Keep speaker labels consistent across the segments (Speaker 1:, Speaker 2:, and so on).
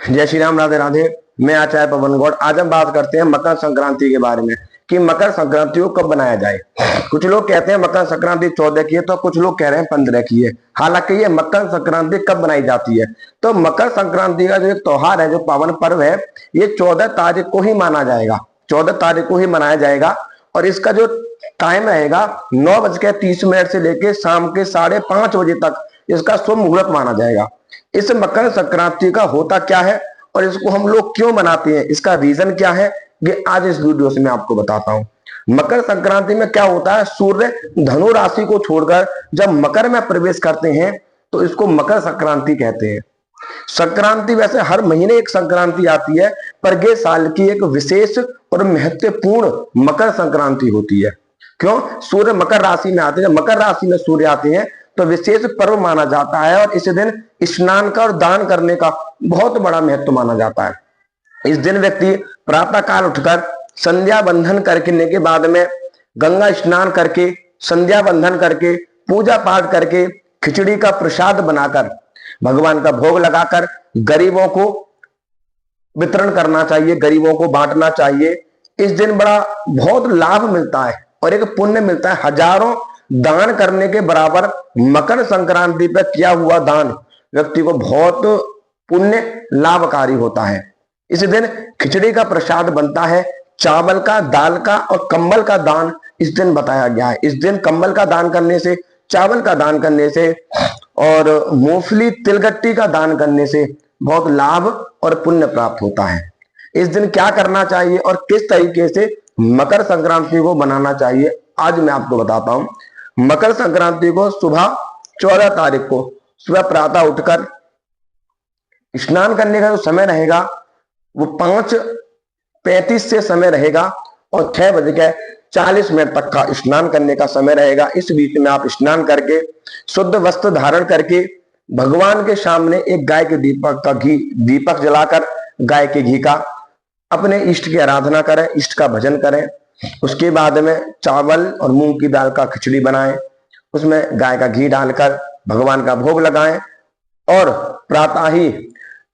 Speaker 1: जय श्री राम, राधे राधे। मैं आचार्य पवन गौड़। आज हम बात करते हैं मकर संक्रांति के बारे में कि मकर संक्रांति को कब बनाया जाए। कुछ लोग कहते हैं मकर संक्रांति 14 की है, तो कुछ लोग कह रहे हैं 15 की है। हालांकि ये मकर संक्रांति कब बनाई जाती है, तो मकर संक्रांति का जो त्योहार है, जो पावन पर्व है, ये 14 तारीख को ही माना जाएगा। 14 तारीख को ही मनाया जाएगा और इसका जो टाइम रहेगा 9:30 से लेकर शाम के 5:30 बजे तक इसका शुभ मुहूर्त माना जाएगा। इस मकर संक्रांति का होता क्या है और इसको हम लोग क्यों मनाते हैं, इसका रीजन क्या है, ये आज इस वीडियो से मैं आपको बताता हूं। मकर संक्रांति में क्या होता है, सूर्य धनु राशि को छोड़कर जब मकर में प्रवेश करते हैं तो इसको मकर संक्रांति कहते हैं। संक्रांति वैसे हर महीने एक संक्रांति आती है, पर ये साल की एक विशेष और महत्वपूर्ण मकर संक्रांति होती है। क्यों? सूर्य मकर राशि में आते हैं। मकर राशि में सूर्य आते हैं तो विशेष पर्व माना जाता है और इस दिन स्नान का और दान करने का बहुत बड़ा महत्व माना जाता है। इस दिन व्यक्ति प्रातः काल उठकर संध्या बंधन करने के बाद में गंगा स्नान करके, संध्या बंधन करके, पूजा पाठ करके, खिचड़ी का प्रसाद बनाकर, भगवान का भोग लगाकर गरीबों को वितरण करना चाहिए, गरीबों को बांटना चाहिए। इस दिन बहुत लाभ मिलता है और एक पुण्य मिलता है। हजारों दान करने के बराबर मकर संक्रांति पर किया हुआ दान व्यक्ति को बहुत पुण्य लाभकारी होता है। इस दिन खिचड़ी का प्रसाद बनता है। चावल का, दाल का और कंबल का दान इस दिन बताया गया है। इस दिन कंबल का दान करने से, चावल का दान करने से और मूंगफली तिलगट्टी का दान करने से बहुत लाभ और पुण्य प्राप्त होता है। इस दिन क्या करना चाहिए और किस तरीके से मकर संक्रांति को बनाना चाहिए, आज मैं आपको बताता हूं। मकर संक्रांति को सुबह 14 तारीख को सुबह प्रातः उठकर स्नान करने का जो समय रहेगा वो 5:35 से समय रहेगा और 6:40 तक का स्नान करने का समय रहेगा। इस बीच में आप स्नान करके शुद्ध वस्त्र धारण करके भगवान के सामने एक गाय के दीपक जलाकर गाय के घी का अपने इष्ट की आराधना करें, इष्ट का भजन करें। उसके बाद में चावल और मूंग की दाल का खिचड़ी बनाएं, उसमें गाय का घी डालकर भगवान का भोग लगाएं और प्रातः ही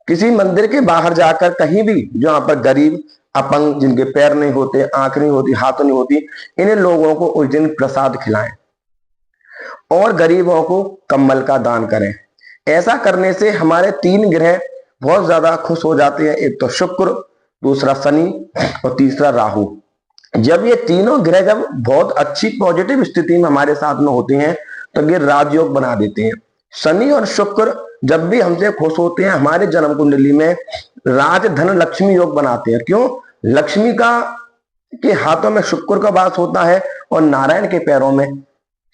Speaker 1: किसी मंदिर के बाहर जाकर कहीं भी जहां पर गरीब, अपंग, जिनके पैर नहीं होते, आंख नहीं होती, हाथ नहीं होती, इन लोगों को उस दिन प्रसाद खिलाएं और गरीबों को कंबल का दान करें। ऐसा करने से हमारे 3 ग्रह बहुत ज्यादा खुश हो जाते हैं। एक तो शुक्र, दूसरा शनि और तीसरा राहु। जब ये तीनों ग्रह जब बहुत अच्छी पॉजिटिव स्थिति में हमारे साथ में होते हैं तो ये राजयोग बना देते हैं। शनि और शुक्र जब भी हमसे खुश होते हैं हमारे जन्म कुंडली में राज धन लक्ष्मी योग बनाते हैं। क्यों? लक्ष्मी के हाथों में शुक्र का वास होता है और नारायण के पैरों में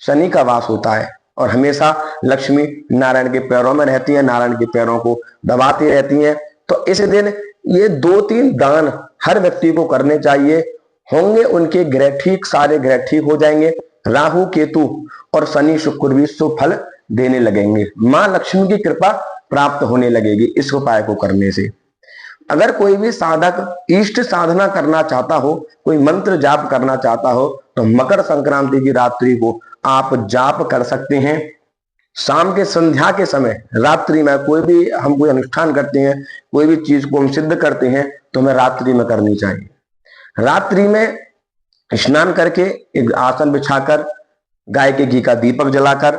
Speaker 1: शनि का वास होता है और हमेशा लक्ष्मी नारायण के पैरों में रहती है, नारायण के पैरों को दबाती रहती हैं। तो इस दिन ये 2-3 दान हर व्यक्ति को करने चाहिए। होंगे उनके ग्रह ठीक, सारे ग्रह ठीक हो जाएंगे। राहु, केतु और शनि, शुक्र भी शुभ फल देने लगेंगे। मां लक्ष्मी की कृपा प्राप्त होने लगेगी इस उपाय को करने से। अगर कोई भी साधक इष्ट साधना करना चाहता हो, कोई मंत्र जाप करना चाहता हो, तो मकर संक्रांति की रात्रि को आप जाप कर सकते हैं। शाम के संध्या के समय, रात्रि में कोई अनुष्ठान करते हैं, कोई भी चीज को हम सिद्ध करते हैं तो हमें रात्रि में करनी चाहिए। रात्रि में स्नान करके एक आसन बिछाकर गाय के घी का दीपक जलाकर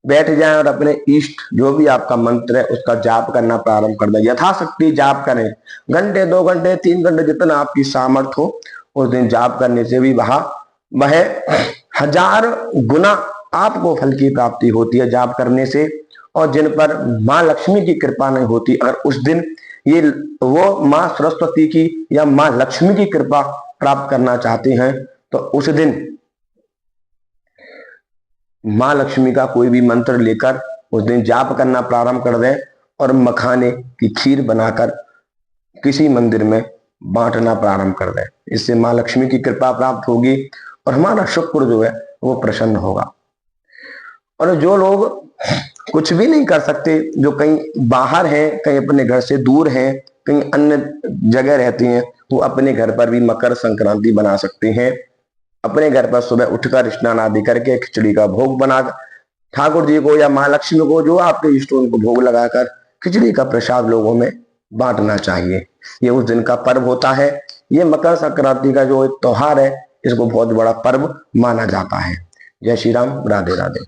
Speaker 1: बैठ जाएं और अपने इष्ट जो भी आपका मंत्र है उसका जाप करना प्रारंभ कर दें। यथाशक्ति जाप करें, घंटे, 2 घंटे, 3 घंटे, जितना आपकी सामर्थ्य हो उस दिन जाप करने से भी वह 1000 गुना आपको फल की प्राप्ति होती है जाप करने से। और जिन पर मां लक्ष्मी की कृपा नहीं होती, अगर उस दिन वो मां सरस्वती की या मां लक्ष्मी की कृपा प्राप्त करना चाहते हैं तो उस दिन मां लक्ष्मी का कोई भी मंत्र लेकर उस दिन जाप करना प्रारंभ कर दें और मखाने की खीर बनाकर किसी मंदिर में बांटना प्रारंभ कर दें। इससे मां लक्ष्मी की कृपा प्राप्त होगी और हमारा शुक्र जो है वो प्रसन्न होगा। और जो लोग कुछ भी नहीं कर सकते, जो कहीं बाहर हैं, कहीं अपने घर से दूर हैं, कहीं अन्य जगह रहते हैं, वो अपने घर पर भी मकर संक्रांति बना सकते हैं। अपने घर पर सुबह उठकर स्नान आदि करके खिचड़ी का भोग बनाकर ठाकुर जी को या मां लक्ष्मी को, जो आपके इष्ट उनको भोग लगाकर खिचड़ी का प्रसाद लोगों में बांटना चाहिए। ये उस दिन का पर्व होता है। ये मकर संक्रांति का जो एक त्योहार है, इसको बहुत बड़ा पर्व माना जाता है। जय श्री राम, राधे राधे।